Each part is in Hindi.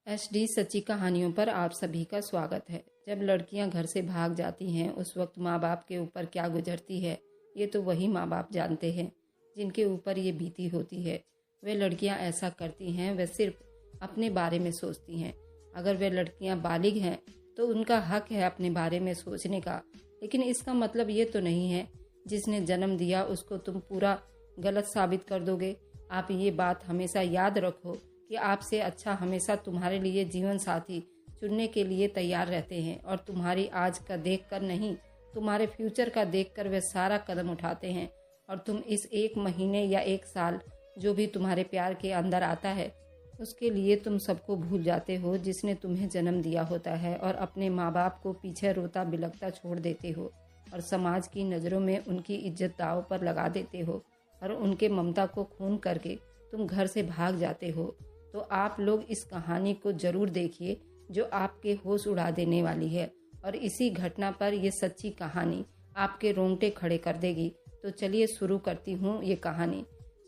एचडी सच्ची कहानियों पर आप सभी का स्वागत है। जब लड़कियां घर से भाग जाती हैं उस वक्त माँ बाप के ऊपर क्या गुजरती है ये तो वही माँ बाप जानते हैं जिनके ऊपर ये बीती होती है। वे लड़कियां ऐसा करती हैं, वे सिर्फ अपने बारे में सोचती हैं। अगर वे लड़कियां बालिग हैं तो उनका हक है अपने बारे में सोचने का, लेकिन इसका मतलब ये तो नहीं है जिसने जन्म दिया उसको तुम पूरा गलत साबित कर दोगे। आप ये बात हमेशा याद रखो कि आपसे अच्छा हमेशा तुम्हारे लिए जीवन साथी चुनने के लिए तैयार रहते हैं और तुम्हारी आज का देखकर नहीं, तुम्हारे फ्यूचर का देखकर वे सारा कदम उठाते हैं। और तुम इस एक महीने या एक साल जो भी तुम्हारे प्यार के अंदर आता है उसके लिए तुम सबको भूल जाते हो जिसने तुम्हें जन्म दिया होता है और अपने माँ बाप को पीछे रोता बिलखता छोड़ देते हो और समाज की नज़रों में उनकी इज्जत दांव पर लगा देते हो और उनके ममता को खून करके तुम घर से भाग जाते हो। तो आप लोग इस कहानी को जरूर देखिए जो आपके होश उड़ा देने वाली है और इसी घटना पर यह सच्ची कहानी आपके रोंगटे खड़े कर देगी। तो चलिए शुरू करती हूँ ये कहानी।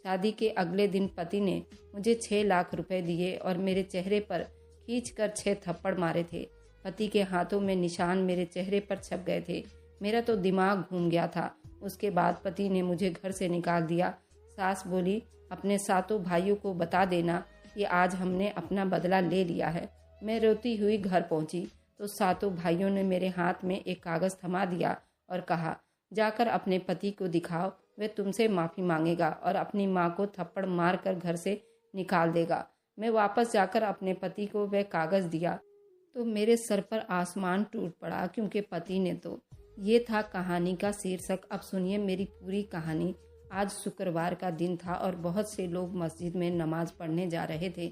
शादी के अगले दिन पति ने मुझे 6 लाख रुपए दिए और मेरे चेहरे पर खींचकर 6 थप्पड़ मारे थे। पति के हाथों में निशान मेरे चेहरे पर छप गए थे। मेरा तो दिमाग घूम गया था। उसके बाद पति ने मुझे घर से निकाल दिया। सास बोली, अपने सातों भाइयों को बता देना कि आज हमने अपना बदला ले लिया है। मैं रोती हुई घर पहुंची तो सातों भाइयों ने मेरे हाथ में एक कागज़ थमा दिया और कहा, जाकर अपने पति को दिखाओ, वह तुमसे माफ़ी मांगेगा और अपनी माँ को थप्पड़ मार कर घर से निकाल देगा। मैं वापस जाकर अपने पति को वह कागज़ दिया तो मेरे सर पर आसमान टूट पड़ा, क्योंकि पति ने तो। ये था कहानी का शीर्षक। अब सुनिए मेरी पूरी कहानी। आज शुक्रवार का दिन था और बहुत से लोग मस्जिद में नमाज पढ़ने जा रहे थे।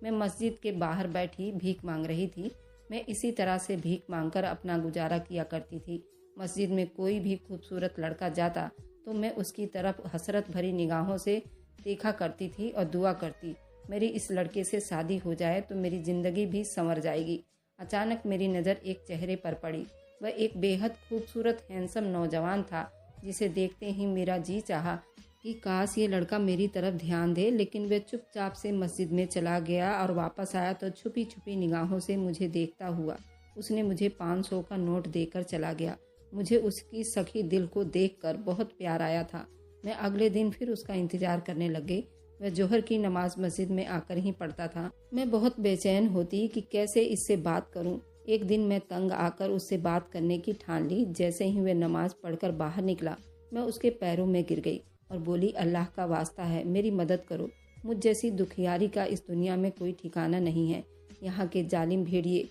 मैं मस्जिद के बाहर बैठी भीख मांग रही थी। मैं इसी तरह से भीख मांगकर अपना गुजारा किया करती थी। मस्जिद में कोई भी खूबसूरत लड़का जाता तो मैं उसकी तरफ हसरत भरी निगाहों से देखा करती थी और दुआ करती, मेरी इस लड़के से शादी हो जाए तो मेरी ज़िंदगी भी संवर जाएगी। अचानक मेरी नज़र एक चेहरे पर पड़ी। वह एक बेहद खूबसूरत हैंडसम नौजवान था जिसे देखते ही मेरा जी चाहा कि काश ये लड़का मेरी तरफ ध्यान दे, लेकिन वह चुपचाप से मस्जिद में चला गया और वापस आया तो छुपी छुपी निगाहों से मुझे देखता हुआ उसने मुझे 500 का नोट देकर चला गया। मुझे उसकी सखी दिल को देखकर बहुत प्यार आया था। मैं अगले दिन फिर उसका इंतजार करने लग गई। वह जोहर की नमाज मस्जिद में आकर ही पढ़ता था। मैं बहुत बेचैन होती कि कैसे इससे बात करूं। एक दिन मैं तंग आकर उससे बात करने की ठान ली। जैसे ही वह नमाज पढ़कर बाहर निकला मैं उसके पैरों में गिर गई और बोली, अल्लाह का वास्ता है मेरी मदद करो। मुझ जैसी दुखियारी का इस दुनिया में कोई ठिकाना नहीं है। यहाँ के जालिम भेड़िए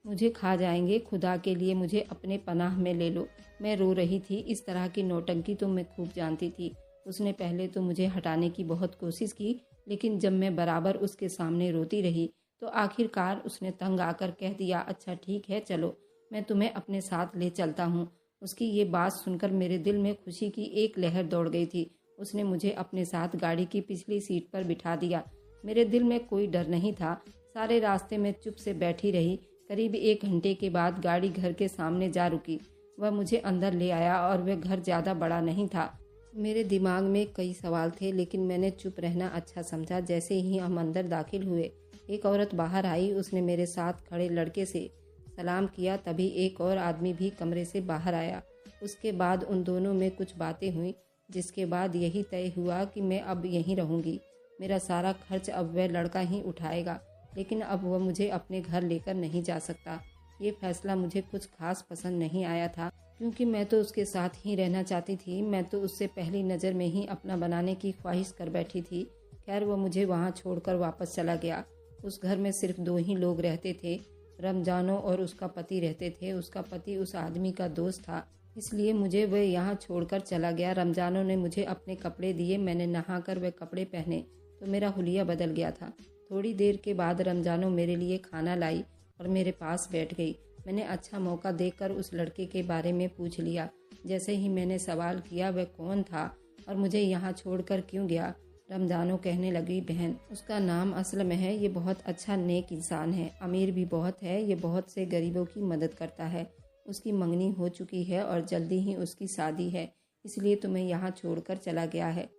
मुझे खा जाएंगे। खुदा के लिए मुझे अपने पनाह में ले लो। मैं रो रही थी। इस तरह की नौटंकी तो मैं खूब जानती थी। उसने पहले तो मुझे हटाने की बहुत कोशिश की, लेकिन जब मैं बराबर उसके सामने रोती रही तो आखिरकार उसने तंग आकर कह दिया, अच्छा ठीक है, चलो मैं तुम्हें अपने साथ ले चलता हूँ। उसकी ये बात सुनकर मेरे दिल में खुशी की एक लहर दौड़ गई थी। उसने मुझे अपने साथ गाड़ी की पिछली सीट पर बिठा दिया। मेरे दिल में कोई डर नहीं था। सारे रास्ते में चुप से बैठी रही। करीब 1 घंटे के बाद गाड़ी घर के सामने जा रुकी। वह मुझे अंदर ले आया और वह घर ज़्यादा बड़ा नहीं था। मेरे दिमाग में कई सवाल थे, लेकिन मैंने चुप रहना अच्छा समझा। जैसे ही हम अंदर दाखिल हुए एक औरत बाहर आई। उसने मेरे साथ खड़े लड़के से सलाम किया। तभी एक और आदमी भी कमरे से बाहर आया। उसके बाद उन दोनों में कुछ बातें हुई, जिसके बाद यही तय हुआ कि मैं अब यहीं रहूँगी। मेरा सारा खर्च अब वह लड़का ही उठाएगा, लेकिन अब वह मुझे अपने घर लेकर नहीं जा सकता। ये फैसला मुझे कुछ खास पसंद नहीं आया था, क्योंकि मैं तो उसके साथ ही रहना चाहती थी। मैं तो उससे पहली नज़र में ही अपना बनाने की ख्वाहिश कर बैठी थी। खैर वह मुझे वहाँ छोड़कर वापस चला गया। उस घर में सिर्फ 2 ही लोग रहते थे। रमजानो और उसका पति रहते थे। उसका पति उस आदमी का दोस्त था, इसलिए मुझे वह यहाँ छोड़कर चला गया। रमजानो ने मुझे अपने कपड़े दिए। मैंने नहाकर वह कपड़े पहने तो मेरा हुलिया बदल गया था। थोड़ी देर के बाद रमजानो मेरे लिए खाना लाई और मेरे पास बैठ गई। मैंने अच्छा मौका देखकर उस लड़के के बारे में पूछ लिया। जैसे ही मैंने सवाल किया वह कौन था और मुझे यहाँ छोड़कर क्यों गया, रमजानो कहने लगी, बहन उसका नाम असलम है। ये बहुत अच्छा नेक इंसान है, अमीर भी बहुत है। ये बहुत से गरीबों की मदद करता है। उसकी मंगनी हो चुकी है और जल्दी ही उसकी शादी है, इसलिए तुम्हें यहाँ छोड़कर चला गया है।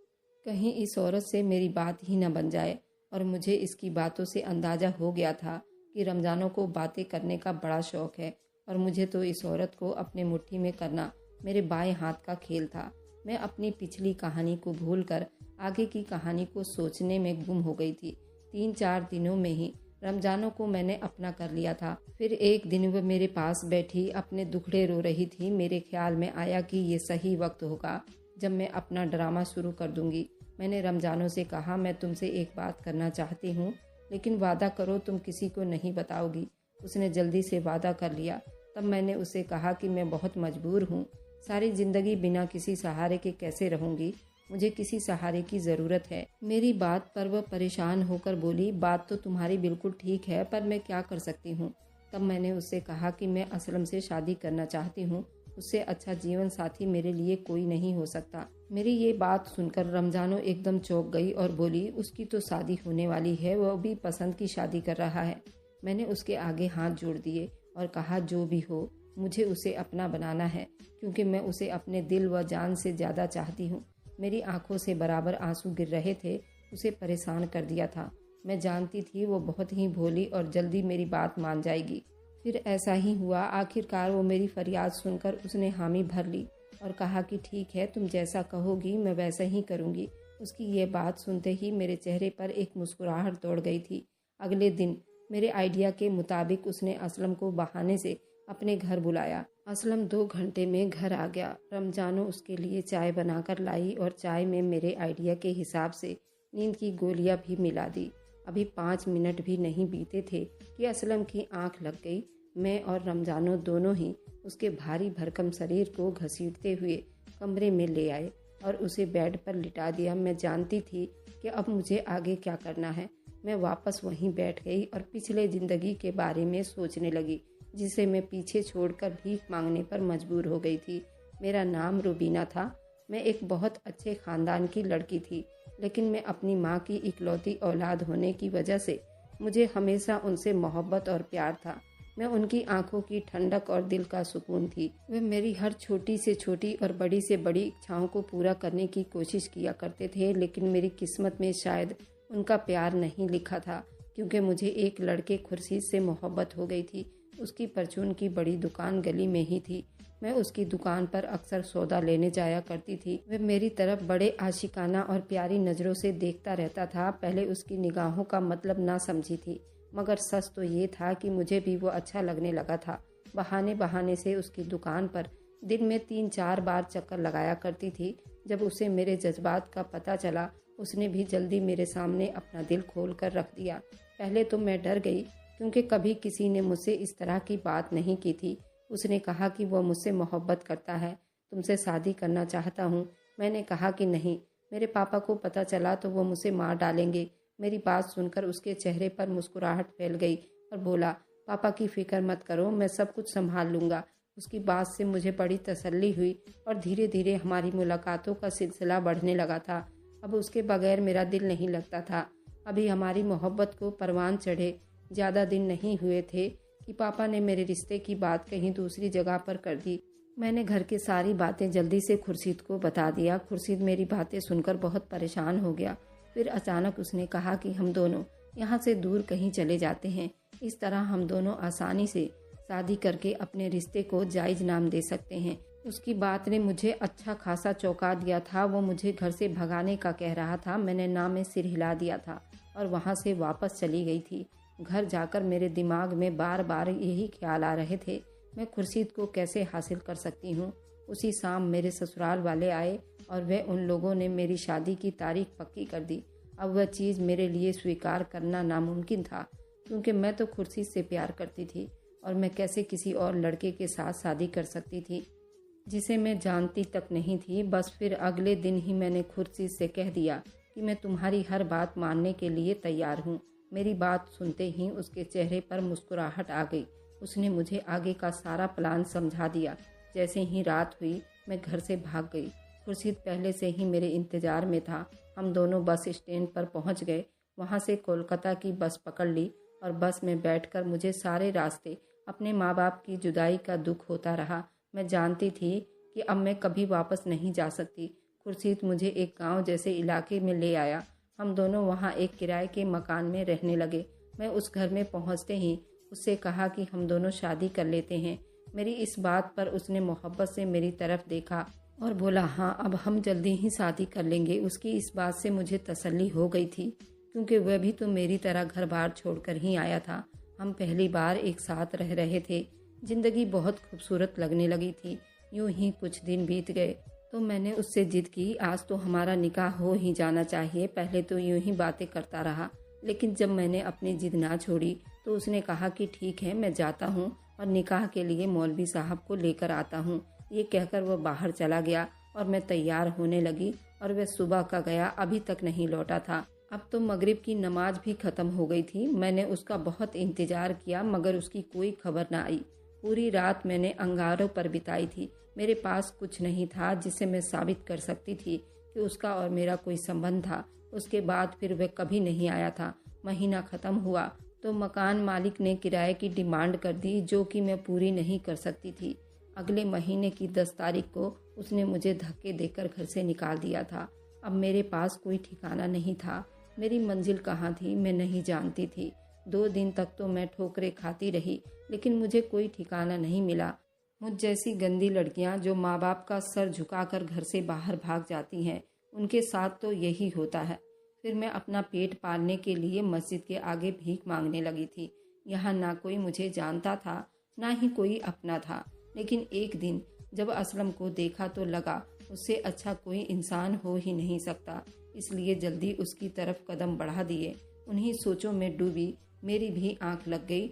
कहीं इस औरत से मेरी बात ही न बन जाए। और मुझे इसकी बातों से अंदाज़ा हो गया था। कि रमज़ानों को बातें करने का बड़ा शौक़ है और मुझे तो इस औरत को अपने मुट्ठी में करना मेरे बाएं हाथ का खेल था। मैं अपनी पिछली कहानी को भूलकर आगे की कहानी को सोचने में गुम हो गई थी। 3-4 दिनों में ही रमज़ानों को मैंने अपना कर लिया था। फिर एक दिन वह मेरे पास बैठी अपने दुखड़े रो रही थी। मेरे ख्याल में आया कि ये सही वक्त होगा जब मैं अपना ड्रामा शुरू कर दूंगी। मैंने रमज़ानों से कहा, मैं तुमसे एक बात करना चाहती हूँ, लेकिन वादा करो तुम किसी को नहीं बताओगी। उसने जल्दी से वादा कर लिया। तब मैंने उसे कहा कि मैं बहुत मजबूर हूँ, सारी ज़िंदगी बिना किसी सहारे के कैसे रहूँगी, मुझे किसी सहारे की ज़रूरत है। मेरी बात पर वह परेशान होकर बोली, बात तो तुम्हारी बिल्कुल ठीक है, पर मैं क्या कर सकती हूँ। तब मैंने उससे कहा कि मैं असलम से शादी करना चाहती हूँ, उससे अच्छा जीवन साथी मेरे लिए कोई नहीं हो सकता। मेरी ये बात सुनकर रमज़ानो एकदम चौंक गई और बोली, उसकी तो शादी होने वाली है, वह भी पसंद की शादी कर रहा है। मैंने उसके आगे हाथ जोड़ दिए और कहा, जो भी हो मुझे उसे अपना बनाना है, क्योंकि मैं उसे अपने दिल व जान से ज़्यादा चाहती हूँ। मेरी आंखों से बराबर आंसू गिर रहे थे। उसे परेशान कर दिया था। मैं जानती थी वो बहुत ही भोली और जल्दी मेरी बात मान जाएगी। फिर ऐसा ही हुआ। आखिरकार वो मेरी फरियाद सुनकर उसने हामी भर ली और कहा कि ठीक है, तुम जैसा कहोगी मैं वैसा ही करूँगी। उसकी ये बात सुनते ही मेरे चेहरे पर एक मुस्कुराहट दौड़ गई थी। अगले दिन मेरे आइडिया के मुताबिक उसने असलम को बहाने से अपने घर बुलाया। असलम 2 घंटे में घर आ गया। रमज़ानो उसके लिए चाय बनाकर लाई और चाय में मेरे आइडिया के हिसाब से नींद की गोलियां भी मिला दी। अभी 5 मिनट भी नहीं बीते थे कि असलम की आंख लग गई। मैं और रमज़ानो दोनों ही उसके भारी भरकम शरीर को घसीटते हुए कमरे में ले आए और उसे बेड पर लिटा दिया। मैं जानती थी कि अब मुझे आगे क्या करना है। मैं वापस वहीं बैठ गई और पिछले ज़िंदगी के बारे में सोचने लगी, जिसे मैं पीछे छोड़कर भीख मांगने पर मजबूर हो गई थी। मेरा नाम रुबीना था। मैं एक बहुत अच्छे ख़ानदान की लड़की थी, लेकिन मैं अपनी माँ की इकलौती औलाद होने की वजह से मुझे हमेशा उनसे मोहब्बत और प्यार था। मैं उनकी आंखों की ठंडक और दिल का सुकून थी। वे मेरी हर छोटी से छोटी और बड़ी से बड़ी इच्छाओं को पूरा करने की कोशिश किया करते थे, लेकिन मेरी किस्मत में शायद उनका प्यार नहीं लिखा था, क्योंकि मुझे एक लड़के खुर्शीद से मोहब्बत हो गई थी। उसकी परचून की बड़ी दुकान गली में ही थी। मैं उसकी दुकान पर अक्सर सौदा लेने जाया करती थी। वह मेरी तरफ बड़े आशिकाना और प्यारी नज़रों से देखता रहता था। पहले उसकी निगाहों का मतलब ना समझी थी, मगर सच तो ये था कि मुझे भी वो अच्छा लगने लगा था। बहाने बहाने से उसकी दुकान पर दिन में 3-4 बार चक्कर लगाया करती थी। जब उसे मेरे जज्बात का पता चला, उसने भी जल्दी मेरे सामने अपना दिल खोल कर रख दिया। पहले तो मैं डर गई, क्योंकि कभी किसी ने मुझसे इस तरह की बात नहीं की थी। उसने कहा कि वह मुझसे मोहब्बत करता है, तुमसे शादी करना चाहता हूँ। मैंने कहा कि नहीं, मेरे पापा को पता चला तो वो मुझे मार डालेंगे। मेरी बात सुनकर उसके चेहरे पर मुस्कुराहट फैल गई और बोला, पापा की फिक्र मत करो, मैं सब कुछ संभाल लूँगा। उसकी बात से मुझे बड़ी तसल्ली हुई और धीरे धीरे हमारी मुलाकातों का सिलसिला बढ़ने लगा था। अब उसके बगैर मेरा दिल नहीं लगता था। अभी हमारी मोहब्बत को परवान चढ़े ज़्यादा दिन नहीं हुए थे कि पापा ने मेरे रिश्ते की बात कहीं दूसरी जगह पर कर दी। मैंने घर की सारी बातें जल्दी से खुर्शीद को बता दिया। खुर्शीद मेरी बातें सुनकर बहुत परेशान हो गया। फिर अचानक उसने कहा कि हम दोनों यहाँ से दूर कहीं चले जाते हैं। इस तरह हम दोनों आसानी से शादी करके अपने रिश्ते को जायज़ नाम दे सकते हैं। उसकी बात ने मुझे अच्छा खासा चौंका दिया था। वो मुझे घर से भगाने का कह रहा था। मैंने ना में सिर हिला दिया था और वहाँ से वापस चली गई थी। घर जाकर मेरे दिमाग में बार बार यही ख्याल आ रहे थे, मैं खुर्शीद को कैसे हासिल कर सकती हूँ। उसी शाम मेरे ससुराल वाले आए और वे उन लोगों ने मेरी शादी की तारीख पक्की कर दी। अब वह चीज़ मेरे लिए स्वीकार करना नामुमकिन था, क्योंकि मैं तो खुर्शीद से प्यार करती थी और मैं कैसे किसी और लड़के के साथ शादी कर सकती थी जिसे मैं जानती तक नहीं थी। बस फिर अगले दिन ही मैंने खुर्शीद से कह दिया कि मैं तुम्हारी हर बात मानने के लिए तैयार हूँ। मेरी बात सुनते ही उसके चेहरे पर मुस्कुराहट आ गई। उसने मुझे आगे का सारा प्लान समझा दिया। जैसे ही रात हुई, मैं घर से भाग गई। खुर्शीद पहले से ही मेरे इंतज़ार में था। हम दोनों बस स्टैंड पर पहुंच गए। वहां से कोलकाता की बस पकड़ ली और बस में बैठकर मुझे सारे रास्ते अपने माँ बाप की जुदाई का दुख होता रहा। मैं जानती थी कि अब मैं कभी वापस नहीं जा सकती। खुर्शीद मुझे एक गाँव जैसे इलाके में ले आया। हम दोनों वहाँ एक किराए के मकान में रहने लगे। मैं उस घर में पहुंचते ही उससे कहा कि हम दोनों शादी कर लेते हैं। मेरी इस बात पर उसने मोहब्बत से मेरी तरफ देखा और बोला, हाँ अब हम जल्दी ही शादी कर लेंगे। उसकी इस बात से मुझे तसल्ली हो गई थी, क्योंकि वह भी तो मेरी तरह घर बार छोड़कर ही आया था। हम पहली बार एक साथ रह रहे थे। जिंदगी बहुत खूबसूरत लगने लगी थी। यूं ही कुछ दिन बीत गए तो मैंने उससे जिद की, आज तो हमारा निकाह हो ही जाना चाहिए। पहले तो यूं ही बातें करता रहा, लेकिन जब मैंने अपनी जिद ना छोड़ी तो उसने कहा कि ठीक है, मैं जाता हूँ और निकाह के लिए मौलवी साहब को लेकर आता हूँ। ये कहकर वह बाहर चला गया और मैं तैयार होने लगी और वह सुबह का गया, अभी तक नहीं लौटा था। अब तो मगरिब की नमाज भी खत्म हो गई थी। मैंने उसका बहुत इंतजार किया, मगर उसकी कोई खबर न आई। पूरी रात मैंने अंगारों पर बिताई थी। मेरे पास कुछ नहीं था जिसे मैं साबित कर सकती थी कि उसका और मेरा कोई संबंध था। उसके बाद फिर वह कभी नहीं आया था। महीना खत्म हुआ तो मकान मालिक ने किराए की डिमांड कर दी, जो कि मैं पूरी नहीं कर सकती थी। अगले महीने की 10 तारीख को उसने मुझे धक्के देकर घर से निकाल दिया था। अब मेरे पास कोई ठिकाना नहीं था। मेरी मंजिल कहाँ थी मैं नहीं जानती थी। 2 दिन तक तो मैं ठोकरें खाती रही, लेकिन मुझे कोई ठिकाना नहीं मिला। मुझ जैसी गंदी लड़कियां जो माँ बाप का सर झुकाकर घर से बाहर भाग जाती हैं, उनके साथ तो यही होता है। फिर मैं अपना पेट पालने के लिए मस्जिद के आगे भीख मांगने लगी थी। यहाँ ना कोई मुझे जानता था, ना ही कोई अपना था। लेकिन एक दिन जब असलम को देखा तो लगा उससे अच्छा कोई इंसान हो ही नहीं सकता, इसलिए जल्दी उसकी तरफ कदम बढ़ा दिए। उन्हीं सोचों में डूबी मेरी भी आंख लग गई।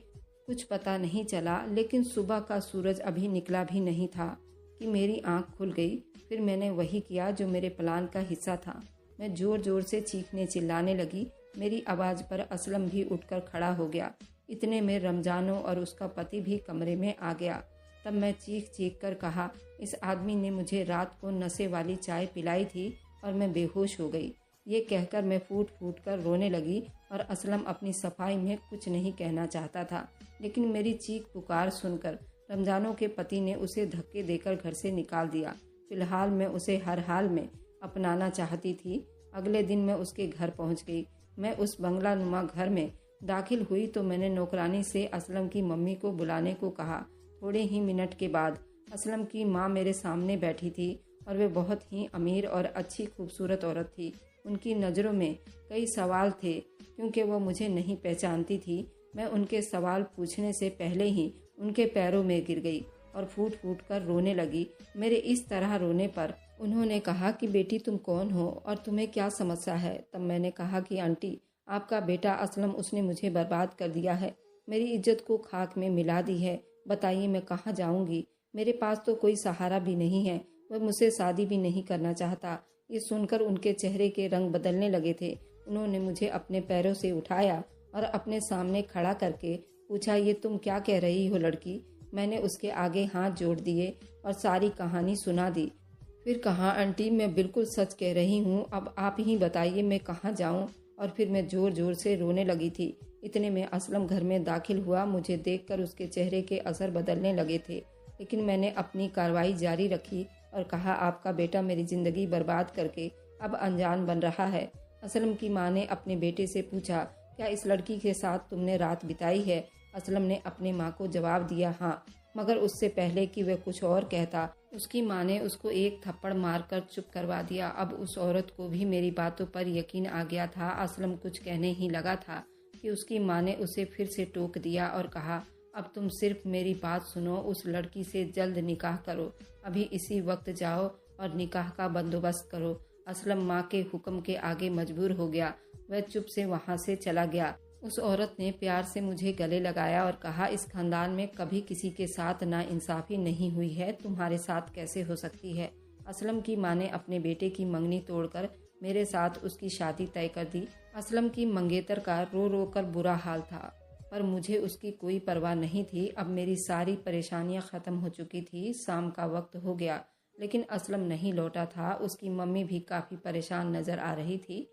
कुछ पता नहीं चला, लेकिन सुबह का सूरज अभी निकला भी नहीं था कि मेरी आंख खुल गई। फिर मैंने वही किया जो मेरे प्लान का हिस्सा था। मैं जोर जोर से चीखने चिल्लाने लगी। मेरी आवाज़ पर असलम भी उठकर खड़ा हो गया। इतने में रमजानो और उसका पति भी कमरे में आ गया। तब मैं चीख चीख कर कहा, इस आदमी ने मुझे रात को नशे वाली चाय पिलाई थी और मैं बेहोश हो गई। ये कहकर मैं फूट फूट कर रोने लगी और असलम अपनी सफाई में कुछ नहीं कहना चाहता था। लेकिन मेरी चीख पुकार सुनकर रमजानों के पति ने उसे धक्के देकर घर से निकाल दिया। फिलहाल मैं उसे हर हाल में अपनाना चाहती थी। अगले दिन मैं उसके घर पहुंच गई। मैं उस बंगला नुमा घर में दाखिल हुई तो मैंने नौकरानी से असलम की मम्मी को बुलाने को कहा। थोड़े ही मिनट के बाद असलम की माँ मेरे सामने बैठी थी और वे बहुत ही अमीर और अच्छी खूबसूरत औरत थी। उनकी नज़रों में कई सवाल थे, क्योंकि वह मुझे नहीं पहचानती थी। मैं उनके सवाल पूछने से पहले ही उनके पैरों में गिर गई और फूट फूट कर रोने लगी। मेरे इस तरह रोने पर उन्होंने कहा कि बेटी तुम कौन हो और तुम्हें क्या समस्या है। तब मैंने कहा कि आंटी, आपका बेटा असलम, उसने मुझे बर्बाद कर दिया है, मेरी इज्जत को खाक में मिला दी है। बताइए मैं कहाँ जाऊँगी? मेरे पास तो कोई सहारा भी नहीं है। वह मुझसे शादी भी नहीं करना चाहता। ये सुनकर उनके चेहरे के रंग बदलने लगे थे। उन्होंने मुझे अपने पैरों से उठाया और अपने सामने खड़ा करके पूछा, ये तुम क्या कह रही हो लड़की? मैंने उसके आगे हाथ जोड़ दिए और सारी कहानी सुना दी। फिर कहा, आंटी मैं बिल्कुल सच कह रही हूँ, अब आप ही बताइए मैं कहाँ जाऊँ? और फिर मैं जोर जोर से रोने लगी थी। इतने में असलम घर में दाखिल हुआ। मुझे देखकर उसके चेहरे के असर बदलने लगे थे, लेकिन मैंने अपनी कार्रवाई जारी रखी और कहा, आपका बेटा मेरी ज़िंदगी बर्बाद करके अब अनजान बन रहा है। असलम की माँ ने अपने बेटे से पूछा, क्या इस लड़की के साथ तुमने रात बिताई है? असलम ने अपनी माँ को जवाब दिया, हाँ। मगर उससे पहले कि वह कुछ और कहता, उसकी माँ ने उसको एक थप्पड़ मारकर चुप करवा दिया। अब उस औरत को भी मेरी बातों पर यकीन आ गया था। असलम कुछ कहने ही लगा था कि उसकी माँ ने उसे फिर से टोक दिया और कहा, अब तुम सिर्फ मेरी बात सुनो, उस लड़की से जल्द निकाह करो। अभी इसी वक्त जाओ और निकाह का बंदोबस्त करो। असलम माँ के हुक्म के आगे मजबूर हो गया। वह चुप से वहाँ से चला गया। उस औरत ने प्यार से मुझे गले लगाया और कहा, इस खानदान में कभी किसी के साथ नाइंसाफी नहीं हुई है, तुम्हारे साथ कैसे हो सकती है? असलम की माँ ने अपने बेटे की मंगनी तोड़कर मेरे साथ उसकी शादी तय कर दी। असलम की मंगेतर का रो रो कर बुरा हाल था, पर मुझे उसकी कोई परवाह नहीं थी। अब मेरी सारी परेशानियां खत्म हो चुकी थी। शाम का वक्त हो गया, लेकिन असलम नहीं लौटा था। उसकी मम्मी भी काफ़ी परेशान नज़र आ रही थी,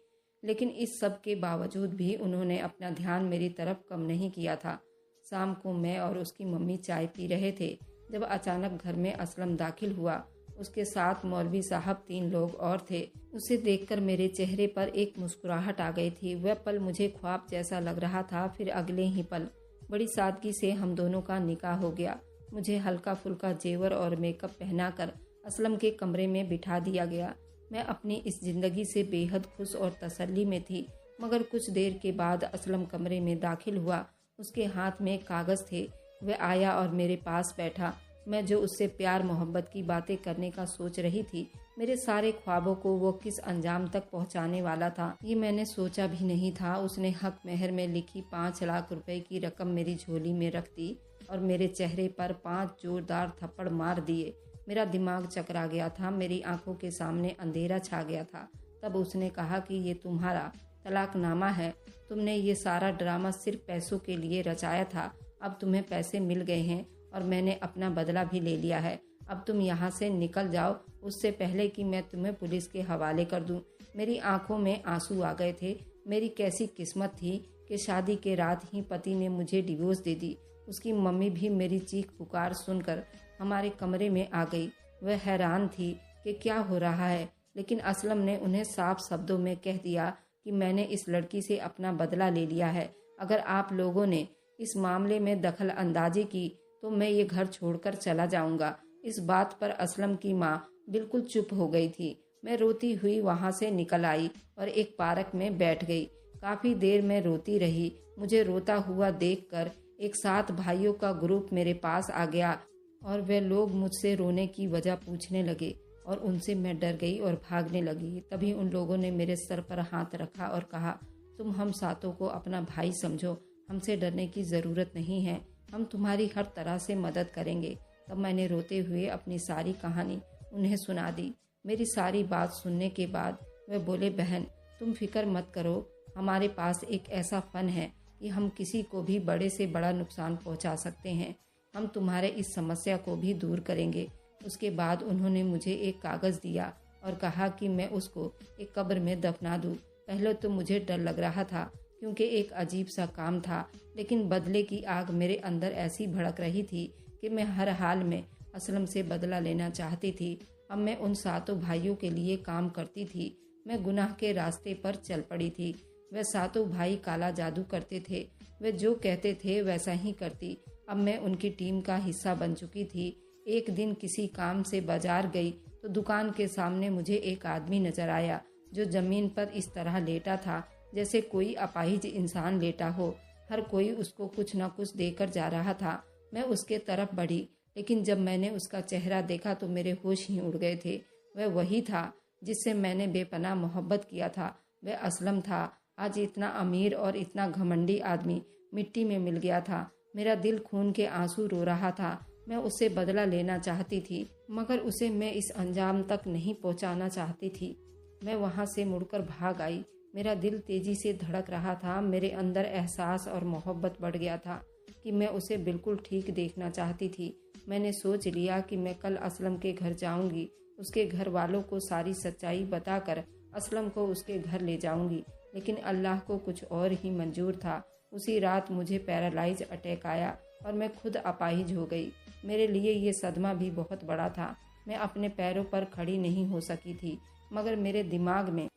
लेकिन इस सब के बावजूद भी उन्होंने अपना ध्यान मेरी तरफ कम नहीं किया था। शाम को मैं और उसकी मम्मी चाय पी रहे थे जब अचानक घर में असलम दाखिल हुआ। उसके साथ मौलवी साहब 3 लोग और थे। उसे देखकर मेरे चेहरे पर एक मुस्कुराहट आ गई थी। वह पल मुझे ख्वाब जैसा लग रहा था। फिर अगले ही पल बड़ी सादगी से हम दोनों का निकाह हो गया। मुझे हल्का फुल्का जेवर और मेकअप पहनाकर असलम के कमरे में बिठा दिया गया। मैं अपनी इस जिंदगी से बेहद खुश और तसल्ली में थी। मगर कुछ देर के बाद असलम कमरे में दाखिल हुआ। उसके हाथ में कागज़ थे। वह आया और मेरे पास बैठा। मैं जो उससे प्यार मोहब्बत की बातें करने का सोच रही थी, मेरे सारे ख्वाबों को वो किस अंजाम तक पहुंचाने वाला था, ये मैंने सोचा भी नहीं था। उसने हक मेहर में लिखी 5 लाख रुपए की रकम मेरी झोली में रख दी और मेरे चेहरे पर 5 जोरदार थप्पड़ मार दिए। मेरा दिमाग चकरा गया था। मेरी आंखों के सामने अंधेरा छा गया था। तब उसने कहा कि ये तुम्हारा तलाकनामा है। तुमने ये सारा ड्रामा सिर्फ पैसों के लिए रचाया था। अब तुम्हें पैसे मिल गए हैं और मैंने अपना बदला भी ले लिया है। अब तुम यहाँ से निकल जाओ, उससे पहले कि मैं तुम्हें पुलिस के हवाले कर दूं। मेरी आंखों में आंसू आ गए थे। मेरी कैसी किस्मत थी कि शादी के रात ही पति ने मुझे डिवोर्स दे दी। उसकी मम्मी भी मेरी चीख पुकार सुनकर हमारे कमरे में आ गई। वह हैरान थी कि क्या हो रहा है, लेकिन असलम ने उन्हें साफ शब्दों में कह दिया कि मैंने इस लड़की से अपना बदला ले लिया है। अगर आप लोगों ने इस मामले में दखल अंदाजी की तो मैं ये घर छोड़कर चला जाऊंगा। इस बात पर असलम की माँ बिल्कुल चुप हो गई थी। मैं रोती हुई वहाँ से निकल आई और एक पार्क में बैठ गई। काफ़ी देर में रोती रही। मुझे रोता हुआ देखकर एक 7 भाइयों का ग्रुप मेरे पास आ गया और वे लोग मुझसे रोने की वजह पूछने लगे और उनसे मैं डर गई और भागने लगी। तभी उन लोगों ने मेरे सर पर हाथ रखा और कहा, तुम हम सातों को अपना भाई समझो, हमसे डरने की ज़रूरत नहीं है, हम तुम्हारी हर तरह से मदद करेंगे। तब मैंने रोते हुए अपनी सारी कहानी उन्हें सुना दी। मेरी सारी बात सुनने के बाद वे बोले, बहन तुम फिक्र मत करो, हमारे पास एक ऐसा फ़न है कि हम किसी को भी बड़े से बड़ा नुकसान पहुंचा सकते हैं। हम तुम्हारे इस समस्या को भी दूर करेंगे। उसके बाद उन्होंने मुझे एक कागज़ दिया और कहा कि मैं उसको एक कब्र में दफना दूँ। पहले तो मुझे डर लग रहा था क्योंकि एक अजीब सा काम था, लेकिन बदले की आग मेरे अंदर ऐसी भड़क रही थी कि मैं हर हाल में असलम से बदला लेना चाहती थी। अब मैं उन 7 भाइयों के लिए काम करती थी। मैं गुनाह के रास्ते पर चल पड़ी थी। वह 7 भाई काला जादू करते थे। वे जो कहते थे वैसा ही करती। अब मैं उनकी टीम का हिस्सा बन चुकी थी। एक दिन किसी काम से बाजार गई तो दुकान के सामने मुझे एक आदमी नजर आया जो जमीन पर इस तरह लेटा था जैसे कोई अपाहिज इंसान लेटा हो। हर कोई उसको कुछ न कुछ देकर जा रहा था। मैं उसके तरफ बढ़ी, लेकिन जब मैंने उसका चेहरा देखा तो मेरे होश ही उड़ गए थे। वह वही था जिससे मैंने बेपनाह मोहब्बत किया था। वह असलम था। आज इतना अमीर और इतना घमंडी आदमी मिट्टी में मिल गया था। मेरा दिल खून के आंसू रो रहा था। मैं उससे बदला लेना चाहती थी, मगर उसे मैं इस अंजाम तक नहीं पहुंचाना चाहती थी। मैं वहां से मुड़कर भाग आई। मेरा दिल तेजी से धड़क रहा था। मेरे अंदर एहसास और मोहब्बत बढ़ गया था कि मैं उसे बिल्कुल ठीक देखना चाहती थी। मैंने सोच लिया कि मैं कल असलम के घर जाऊंगी। उसके घर वालों को सारी सच्चाई बताकर असलम को उसके घर ले जाऊंगी। लेकिन अल्लाह को कुछ और ही मंजूर था। उसी रात मुझे पैरालाइज अटैक आया और मैं खुद अपाहिज हो गई। मेरे लिए ये सदमा भी बहुत बड़ा था। मैं अपने पैरों पर खड़ी नहीं हो सकी थी, मगर मेरे दिमाग में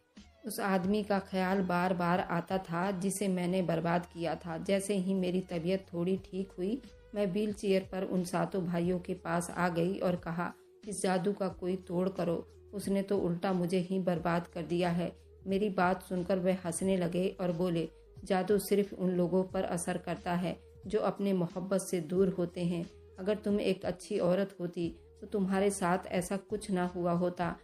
उस आदमी का ख्याल बार बार आता था जिसे मैंने बर्बाद किया था। जैसे ही मेरी तबीयत थोड़ी ठीक हुई, मैं व्हील चेयर पर उन 7 भाइयों के पास आ गई और कहा, इस जादू का कोई तोड़ करो। उसने तो उल्टा मुझे ही बर्बाद कर दिया है। मेरी बात सुनकर वे हंसने लगे और बोले, जादू सिर्फ उन लोगों पर असर करता है जो अपने मोहब्बत से दूर होते हैं। अगर तुम एक अच्छी औरत होती तो तुम्हारे साथ ऐसा कुछ ना हुआ होता।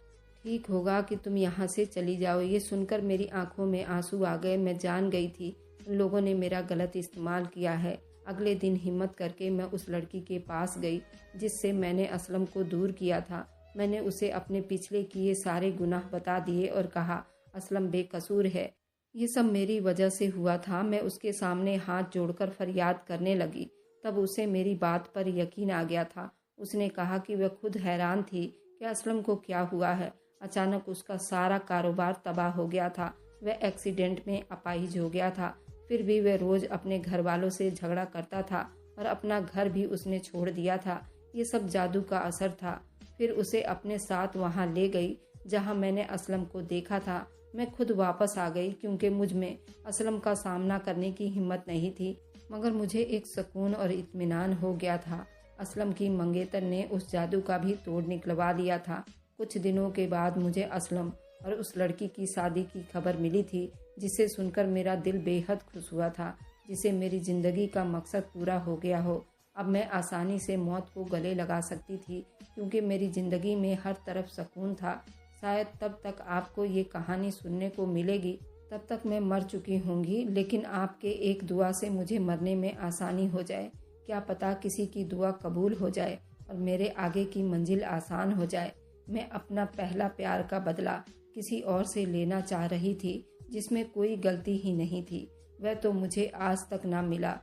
ठीक होगा कि तुम यहाँ से चली जाओ। ये सुनकर मेरी आंखों में आंसू आ गए। मैं जान गई थी उन लोगों ने मेरा गलत इस्तेमाल किया है। अगले दिन हिम्मत करके मैं उस लड़की के पास गई जिससे मैंने असलम को दूर किया था। मैंने उसे अपने पिछले किए सारे गुनाह बता दिए और कहा, असलम बेकसूर है, ये सब मेरी वजह से हुआ था। मैं उसके सामने हाथ जोड़कर फरियाद करने लगी। तब उसे मेरी बात पर यकीन आ गया था। उसने कहा कि वह खुद हैरान थी कि असलम को क्या हुआ है। अचानक उसका सारा कारोबार तबाह हो गया था। वह एक्सीडेंट में अपाहिज हो गया था। फिर भी वह रोज अपने घर वालों से झगड़ा करता था और अपना घर भी उसने छोड़ दिया था। ये सब जादू का असर था। फिर उसे अपने साथ वहाँ ले गई जहाँ मैंने असलम को देखा था। मैं खुद वापस आ गई क्योंकि मुझ में असलम का सामना करने की हिम्मत नहीं थी, मगर मुझे एक सुकून और इत्मीनान हो गया था। असलम की मंगेतर ने उस जादू का भी तोड़ निकलवा दिया था। कुछ दिनों के बाद मुझे असलम और उस लड़की की शादी की खबर मिली थी, जिसे सुनकर मेरा दिल बेहद खुश हुआ था। जिसे मेरी ज़िंदगी का मकसद पूरा हो गया हो। अब मैं आसानी से मौत को गले लगा सकती थी क्योंकि मेरी ज़िंदगी में हर तरफ सुकून था। शायद तब तक आपको ये कहानी सुनने को मिलेगी, तब तक मैं मर चुकी होंगी, लेकिन आपके एक दुआ से मुझे मरने में आसानी हो जाए। क्या पता किसी की दुआ कबूल हो जाए और मेरे आगे की मंजिल आसान हो जाए। मैं अपना पहला प्यार का बदला किसी और से लेना चाह रही थी जिसमें कोई गलती ही नहीं थी। वह तो मुझे आज तक ना मिला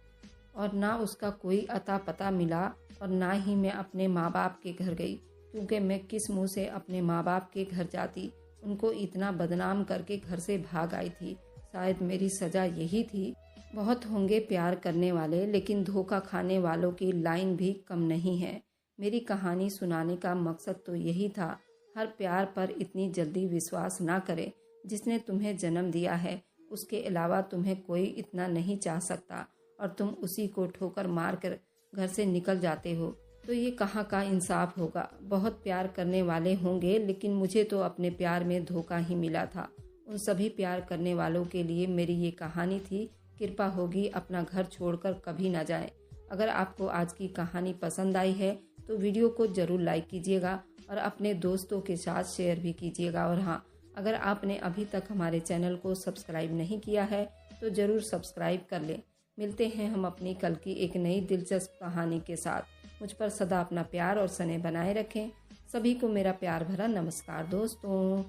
और ना उसका कोई अता पता मिला, और ना ही मैं अपने माँ बाप के घर गई, क्योंकि मैं किस मुँह से अपने माँ बाप के घर जाती। उनको इतना बदनाम करके घर से भाग आई थी। शायद मेरी सज़ा यही थी। बहुत होंगे प्यार करने वाले, लेकिन धोखा खाने वालों की लाइन भी कम नहीं है। मेरी कहानी सुनाने का मकसद तो यही था। हर प्यार पर इतनी जल्दी विश्वास ना करें। जिसने तुम्हें जन्म दिया है उसके अलावा तुम्हें कोई इतना नहीं चाह सकता, और तुम उसी को ठोकर मार कर घर से निकल जाते हो, तो ये कहाँ का इंसाफ होगा। बहुत प्यार करने वाले होंगे, लेकिन मुझे तो अपने प्यार में धोखा ही मिला था। उन सभी प्यार करने वालों के लिए मेरी ये कहानी थी। कृपा होगी अपना घर छोड़कर कभी ना जाएं। अगर आपको आज की कहानी पसंद आई है तो वीडियो को ज़रूर लाइक कीजिएगा और अपने दोस्तों के साथ शेयर भी कीजिएगा। और हाँ, अगर आपने अभी तक हमारे चैनल को सब्सक्राइब नहीं किया है तो ज़रूर सब्सक्राइब कर लें। मिलते हैं हम अपनी कल की एक नई दिलचस्प कहानी के साथ। मुझ पर सदा अपना प्यार और स्नेह बनाए रखें। सभी को मेरा प्यार भरा नमस्कार दोस्तों।